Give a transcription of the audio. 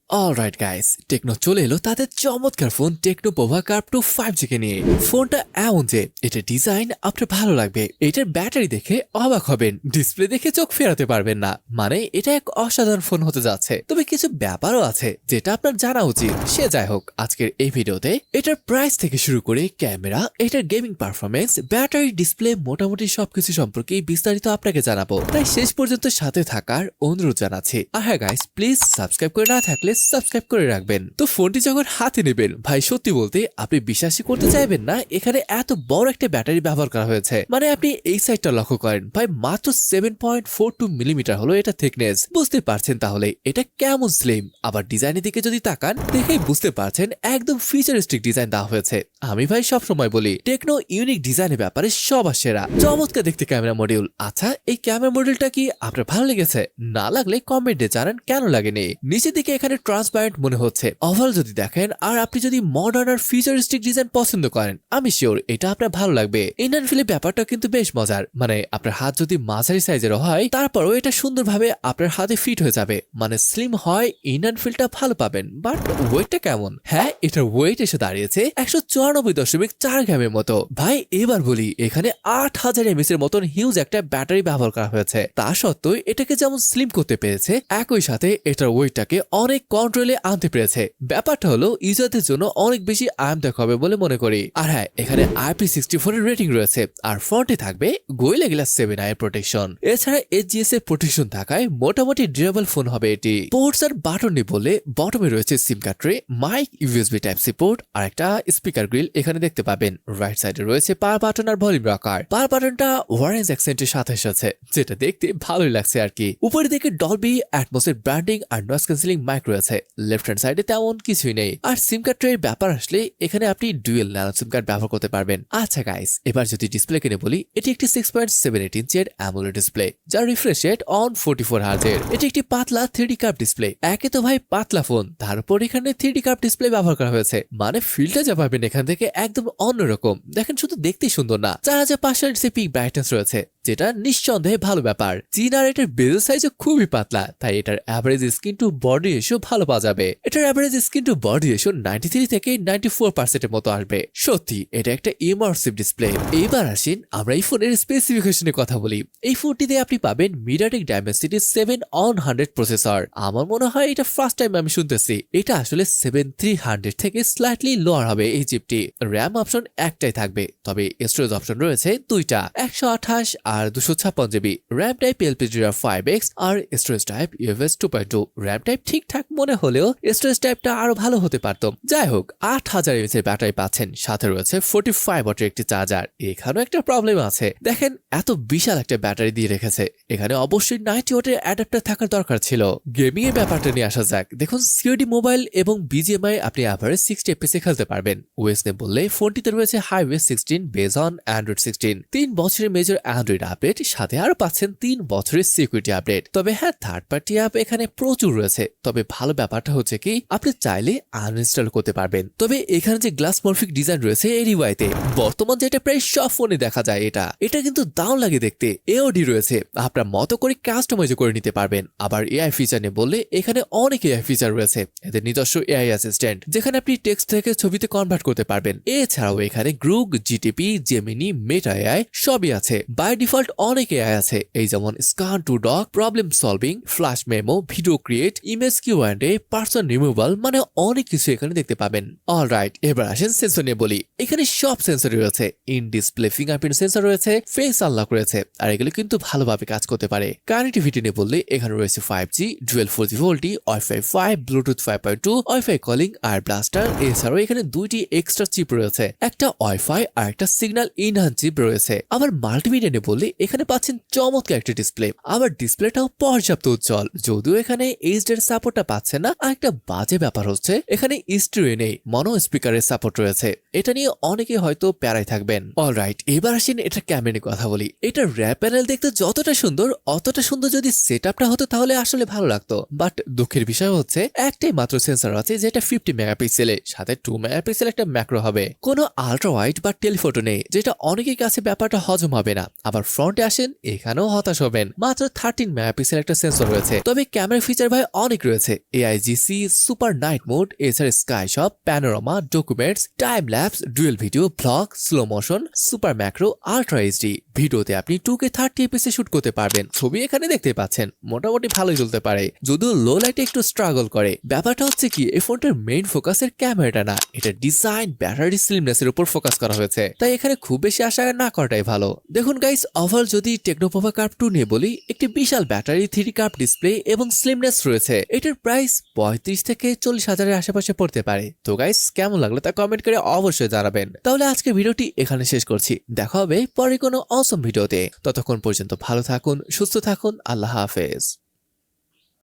Alright guys, techno চলে এলো তাদের চমৎকার phone techno Pova curve 2 5G কে নিয়ে। ফোনটা এমন যে এটার ডিজাইন আপনার ভালো লাগবে, এটার ব্যাটারি দেখে অবাক হবেন, ডিসপ্লে দেখে চোখ ফেরাতে পারবেন না। মানে এটা এক অসাধারণ ফোন হতে যাচ্ছে। তবে কিছু ব্যাপারও আছে যেটা আপনার জানা উচিত। সে যাই হোক, আজকের এই ভিডিওতে এটার প্রাইস থেকে শুরু করে ক্যামেরা, এটার গেমিং পারফরমেন্স, ব্যাটারি, ডিসপ্লে, মোটামুটি সবকিছু সম্পর্কে বিস্তারিত আপনাকে জানাবো। তাই শেষ পর্যন্ত সাথে থাকার অনুরোধ জানাচ্ছি। আর হ্যাঁ গাইস, প্লিজ সাবস্ক্রাইব করে না থাকলে সাবস্ক্রাইব করে রাখবেন। তো ফোনটি যখন হাতে নেবেন, ভাই সত্যি বলতে আপনি বিশ্বাসই করতে চাইবেন না এখানে এত বড় একটা ব্যাটারি ব্যবহার করা হয়েছে। মানে আপনি এই সাইডটা লক্ষ্য করেন, ভাই মাত্র 7.42 মিলিমিটার হলো এটা থিকনেস। বুঝতে পারছেন তাহলে এটা কেমন স্লিম। আবার ডিজাইনের দিকে যদি তাকান, দেখেই বুঝতে পারছেন একদম ফিচারিস্টিক ডিজাইন দেওয়া হয়েছে। আমি ভাই সব সময় বলি টেকনো ইউনিক ডিজাইনের ব্যাপারে সবার সেরা। চমৎকার দেখতে ক্যামেরা মডিউল। আচ্ছা, এই ক্যামেরা মডিউলটা কি আপনার ভালো লেগেছে? না লাগলে কমেন্টে জানান কেন লাগেনি। নিচের দিকে এখানে ট্রান্সপারেন্ট মনে হচ্ছে। ওভারঅল যদি দেখেন আর আপনি যদি মডার্ন আর ফিউচারিস্টিক ডিজাইন পছন্দ করেন, আমি শিওর এটা আপনার ভালো লাগবে। ইন্ডিয়ান ফিলে ব্যাপারটা কিন্তু বেশ মজার। মানে আপনার হাত যদি মাঝারি সাইজের হয়, তারপরও এটা সুন্দরভাবে আপনার হাতে ফিট হয়ে যাবে। মানে স্লিম হয়, ইন্ডিয়ান ফিলটা ভালো পাবেন। বাট ওয়েটটা কেমন? হ্যাঁ, এটার ওয়েট এসে দাঁড়িয়েছে 194.4 গ্রামের মতো। ভাই এবার বলি, এখানে 8000 এমএস এর মতন হিউজ একটা ব্যাটারি ব্যবহার করা হয়েছে। তা সত্ত্বেও এটাকে যেমন স্লিম করতে পেরেছে, একই সাথে এটার ওয়েটটাকে অনেক কন্ট্রোলে আনতে পেরেছে। ব্যাপারটা হলো ইউজারদের জন্য অনেক বেশি আরামদায়ক হবে বলে মনে করি। আর হ্যাঁ, এখানে IP64 এর রেটিং রয়েছে। আর ফ্রন্টে থাকবে গোরিলা গ্লাস 7i এর প্রোটেকশন। এছাড়া এইচজিএস এর প্রোটেকশন থাকায় মোটামুটি ডিউরেবল ফোন হবে এটি। পোর্টস আর বাটন নিয়ে বললে বটমে রয়েছে SIM card tray, mic, USB type C port আর একটা স্পিকার গ্রিল এখানে দেখতে পাবেন। রাইট সাইডে রয়েছে পাওয়ার বাটন আর ভলিউম রকার। পাওয়ার বাটনটা অরেঞ্জ অ্যাকসেন্টের সাথে এসেছে, যেটা দেখতে ভালোই লাগছে আর কি। উপরের দিকে ডলবি অ্যাটমসের ব্র্যান্ডিং আর নয়েজ ক্যান্সেলিং মাইক রয়েছে। লেফট হ্যান্ড সাইডে তেমন কিছুই নেই। আর সিম কার্ড ট্রের ব্যাপার আসলে এখানে আপনি ডুয়েল ন্যানো সিম কার্ড ব্যবহার করতে পারবেন। আচ্ছা গাইস, এবার যদি ডিসপ্লে কিনে বলি, এটি একটি 6.78 ইঞ্চের অ্যামোলেড ডিসপ্লে, যার রিফ্রেশ রেট অন 44 হার্জের। এটি একটি পাতলা 3D কার্ভ ডিসপ্লে। একে তো ভাই পাতলা ফোন, তার উপর এখানে 3D কার্ভ ডিসপ্লে ব্যবহার করা হয়েছে। মানে ফিলটা যা পাবেন এখান থেকে একদম অন্যরকম। দেখেন, শুধু দেখতেই সুন্দর না, 4500 পিক ব্রাইটনেস রয়েছে, যেটা নিঃসন্দেহে ভালো ব্যাপার। চিন আর এটার বেজেল সাইজও খুবই পাতলা, তাই এটার average skin to body ratio ভালো পাওয়া যাবে। এটার average skin to body ratio 93 থেকে 94% এর মতো আসবে। সত্যি এটা একটা ইমার্সিভ ডিসপ্লে। এবার আসেন আমরা এই ফোনের স্পেসিফিকেশনের কথা বলি। এই ফোনটিতে আপনি পাবেন মিডিয়াটেক ডায়মেনসিটি 7/100 প্রসেসর। আমার মনে হয় এটা ফার্স্ট টাইম আমি শুনতেছি। এটা আসলে 7300 থেকে স্লাইটলি লোয়ার হবে এই চিপটি। র্যাম অপশন একটাই থাকবে, তবে স্টোরেজ অপশন রয়েছে দুইটা, 128 আর 256 জিবি। র্যাম টাইপ LPDDR5X আর storage type UFS 2.2। RAM type ঠিকঠাক মনে হলেও স্টোরেজ টাইপটা আরো ভালো হতে পারত। যাই হোক, 8000 mAh এর ব্যাটারি পাচ্ছেন, সাথে রয়েছে 45 ওয়াটের একটি চার্জার। এখানেও একটা প্রবলেম আছে। দেখেন, এত বিশাল একটা ব্যাটারি দিয়ে রেখেছে, এখানে অবশ্যই 90 ওয়াটের অ্যাডাপ্টার থাকার দরকার ছিল। গেমিং এর ব্যাপারটা নিয়ে আসা যাক। দেখুন, সিওডি মোবাইল এবং BGMI আপনি অ্যাভারেজ 60 FPS এ খেলতে পারবেন। ওএস নিয়ে বললে ফোনটিতে রয়েছে HiOS 16 বেজ অন Android 16। 3 বছরের মেজর অ্যান্ড্রয়েড আপডেট, সাথে আরো পাচ্ছেন 3 বছরের সিকিউরিটি আপডেট। তবে হ্যাঁ, থার্ড পার্টি অ্যাপ এখানে প্রচুর রয়েছে। তবে ভালো ব্যাপারটা হচ্ছে কি, আপনি চাইলে আনইনস্টল করতে পারবেন। তবে এখানে যে গ্লাস মরফিক ডিজাইন রয়েছে এরিওয়াইতে, বর্তমান যেটা প্রায় সব ফোনে দেখা যায়, এটা কিন্তু দারুণ লাগে দেখতে। এওডি রয়েছে, আপনার মতো করে কাস্টমাইজ করে নিতে পারবেন। আবার এআই ফিচার নিয়ে বললে এখানে অনেক এআই ফিচার রয়েছে। এদের নিজস্ব এআই অ্যাসিস্ট্যান্ট, যেখানে আপনি টেক্সট থেকে ছবিতে কনভার্ট করতে পারবেন। এছাড়াও এখানে গ্রুক, জিটিপি, জেমিনি, মেটা এআই সবই আছে। বাই ডিফল্ট অনেক এআই আছে, এই যেমন scan to doc, problem solving, flash memo, video create, image Q and A, person removal, মানে অনেক কিছু এখানে দেখতে পাবেন। অলরাইট, এবার আসেন সেন্সর নিয়ে বলি। এখানে সব সেন্সর রয়েছে। ইন ডিসপ্লে ফিঙ্গারপ্রিন্ট সেন্সর রয়েছে, ফেস আনলক রয়েছে, আর এগুলো কিন্তু ভালোভাবে কাজ করতে পারে। কানেক্টিভিটি নিয়ে বললে এখানে রয়েছে 5G, dual 4G VoLTE, Wi-Fi 5, Bluetooth 5.2, Wi-Fi calling আর ব্লাস্টার। এছাড়াও এখানে দুইটি এক্সট্রা চিপ রয়েছে, একটা Wi-Fi আর একটা সিগন্যাল ইনহ্যান্স চিপ রয়েছে। আবার মাল্টিমিডিয়া নিয়ে বললে এখানে পাচ্ছেন চমৎকার একটা ডিসপ্লে। আবার ডিসপ্লেটাও পর্যাপ্ত উজ্জ্বল, যদিও এখানে এইচডি এর সাপোর্টটা পাচ্ছে না। আর একটা বাজে ব্যাপার হচ্ছে এখানে স্টিরিও নেই, মনো স্পিকারের সাপোর্ট রয়েছে। এটা নিয়ে অনেকে হয়তো প্যারাই থাকবেন। অলরাইট, এবার আসেন এটা ক্যামেরা নিয়ে কথা বলি। এটা র্যাপ প্যানেল দেখতে যতটা সুন্দর, অতটা সুন্দর যদি সেটআপটা হতো তাহলে আসলে ভালো লাগতো। বাট দুঃখের বিষয় হচ্ছে একটাই মাত্র সেন্সর আছে, যেটা 50 মেগাপিক্সেলে, সাথে 2 মেগাপিক্সেল একটা ম্যাক্রো হবে। কোনো আলট্রা ওয়াইড বা টেলিফোটো নেই, যেটা অনেকের কাছে ব্যাপারটা হজম হবে না। আবার ফ্রন্টে আসেন এখানেও হতাশ হবেন। মাত্র 13 মেগাপিক্সেল একটা সেন্সর রয়েছে, তবে ক্যামেরা ফিচার ভাই অনেক রয়েছে। AIGC, সুপার নাইট মোড, এছাড়া sky shop, panorama, documents, time lapse, dual video, blog, slow motion, super macro, ultra HD. ভিডিওতে আপনি 2K 30 fps শুট করতে পারবেন। ছবি এখানে দেখতে পাচ্ছেন মোটামুটি ভালোই চলতে পারে, যদিও লো লাইটে একটু স্ট্রাগল করে। ব্যাপারটা হচ্ছে কি, এই ফোনটার মেইন ফোকাসের ক্যামেরাটা না, এটা ডিজাইন, ব্যাটারি, স্লিমনেস এর উপর ফোকাস করা হয়েছে, তাই এখানে খুব বেশি আশা না করাটাই ভালো। দেখুন গাইস, ওভারঅল যদি টেকনোপোভা কার্ভ 2 নিয়ে বলি, একটি বিশাল ব্যাটারি, 3D কার্ভ ডিসপ্লে এবং স্লিমনেস রয়েছে। এটার প্রাইস 35 থেকে 40 হাজারের আশেপাশে পড়তে পারে। তো গাইস, কেমন লাগলো তা কমেন্ট করে অবশ্যই জানাবেন। তাহলে আজকে ভিডিওটি এখানে শেষ করছি, দেখা হবে পরে কোনো অসম ভিডিওতে। ততক্ষণ পর্যন্ত ভালো থাকুন, সুস্থ থাকুন, আল্লাহ হাফেজ।